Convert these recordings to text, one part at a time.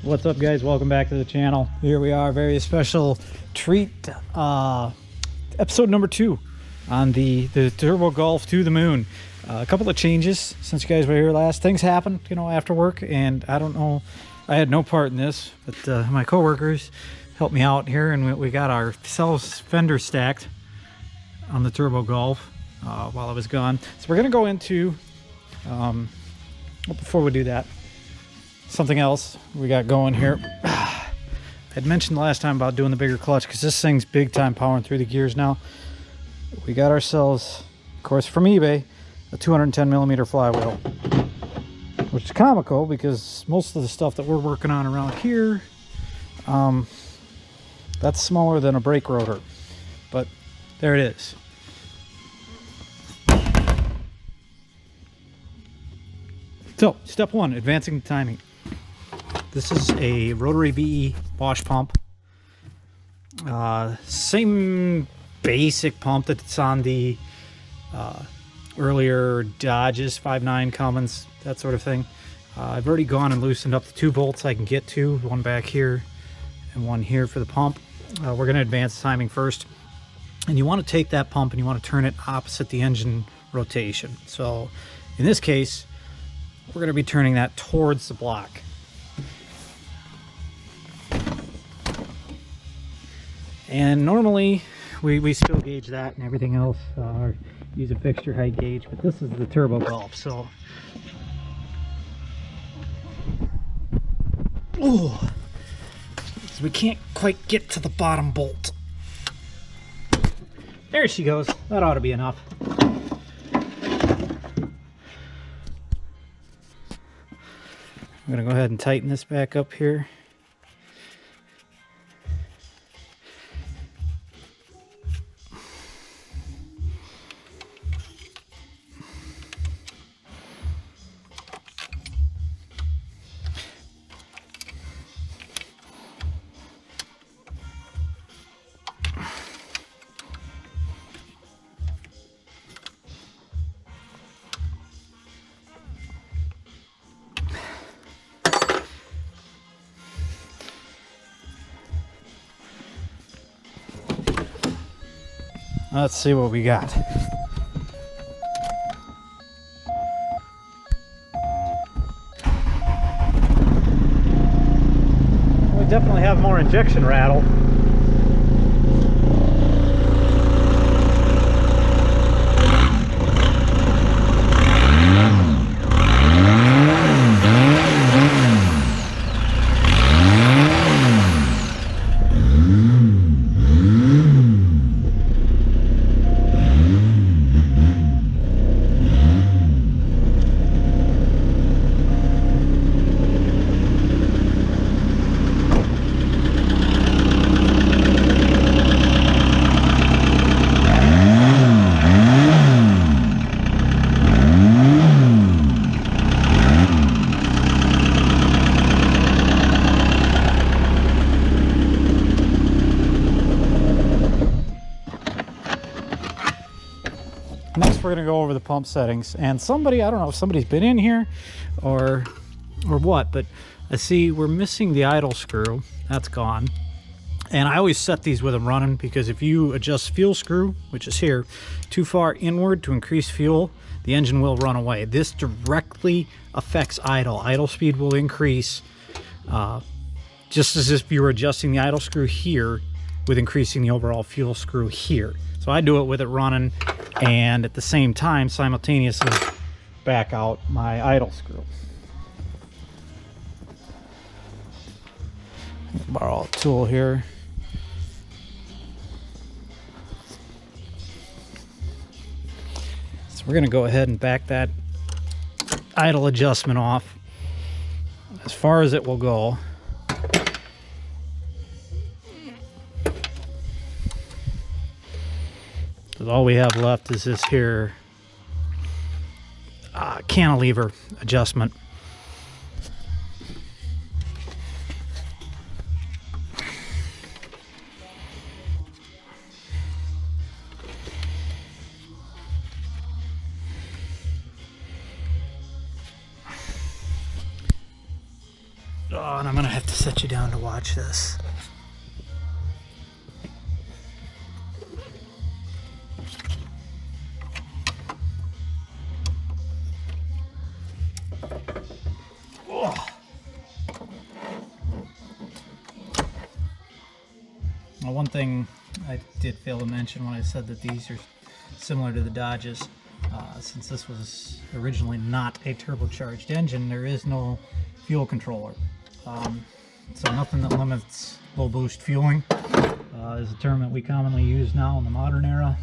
What's up, guys? Welcome back to the channel. Here we are, very special treat, episode number 2 on the Turbo Golf to the moon. A couple of changes since you guys were here last. Things happened, after work, and I don't know, I had no part in this, but my coworkers helped me out here, and we got our fender stacked on the Turbo Golf while I was gone. So we're gonna go into well, before we do that, something else we got going here. I'd mentioned last time about doing the bigger clutch because this thing's big time powering through the gears now. We got ourselves, of course, from eBay, a 210 millimeter flywheel, which is comical because most of the stuff that we're working on around here, that's smaller than a brake rotor, but there it is. So, step 1, advancing the timing. This is a rotary VE wash pump. Same basic pump that's on the earlier Dodges, 5.9 Cummins, that sort of thing. I've already gone and loosened up the 2 bolts I can get to, one back here and one here for the pump. We're going to advance the timing first. And you want to take that pump and you want to turn it opposite the engine rotation. So in this case, we're going to be turning that towards the block. And normally we still gauge that and everything else, or use a fixture height gauge, but this is the Turbo Golf, so. Oh, so we can't quite get to the bottom bolt. There she goes. That ought to be enough. I'm gonna go ahead and tighten this back up here. Let's see what we got. We definitely have more injection rattle. Next, we're going to go over the pump settings, and somebody, I don't know if somebody's been in here or what, but I see we're missing the idle screw. That's gone. And I always set these with them running, because if you adjust fuel screw, which is here, too far inward to increase fuel, the engine will run away. This directly affects idle. Idle speed will increase just as if you were adjusting the idle screw here with increasing the overall fuel screw here. So I do it with it running, and at the same time simultaneously back out my idle screw. Borrow a tool here. So we're going to go ahead and back that idle adjustment off as far as it will go. So all we have left is this here cantilever adjustment. Oh, and I'm gonna have to set you down to watch this. Well, one thing I did fail to mention when I said that these are similar to the Dodges, since this was originally not a turbocharged engine, there is no fuel controller. So nothing that limits low boost fueling is a term that we commonly use now in the modern era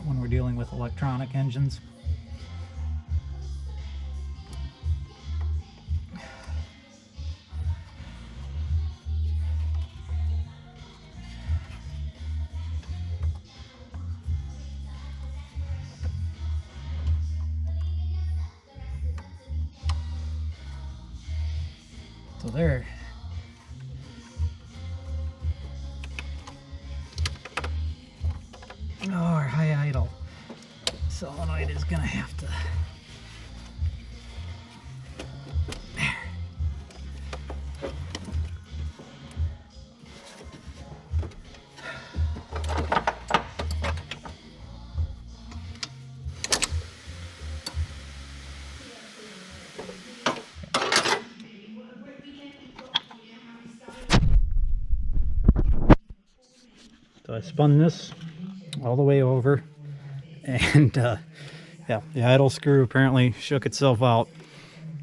when we're dealing with electronic engines. So there. Oh, our high idle solenoid is gonna have to. There. So I spun this all the way over, and yeah, the idle screw apparently shook itself out.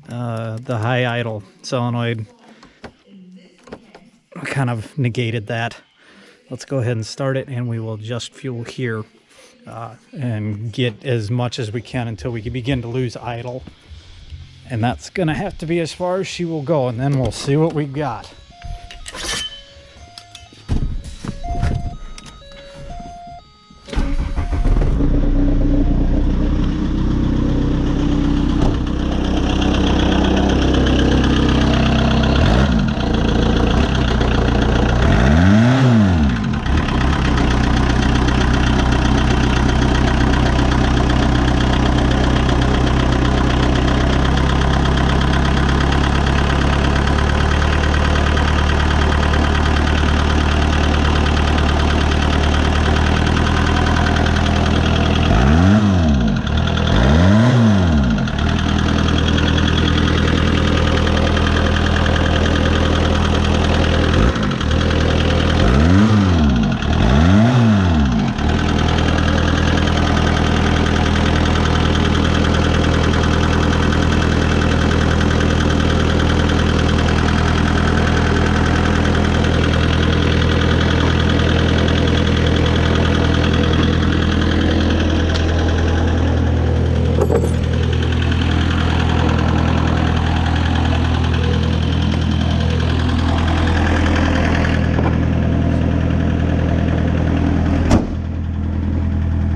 The high idle solenoid kind of negated that. Let's go ahead and start it, and we will just fuel here and get as much as we can until we can begin to lose idle. And that's gonna have to be as far as she will go, and then we'll see what we got.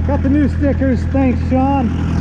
Got the new stickers, thanks Sean.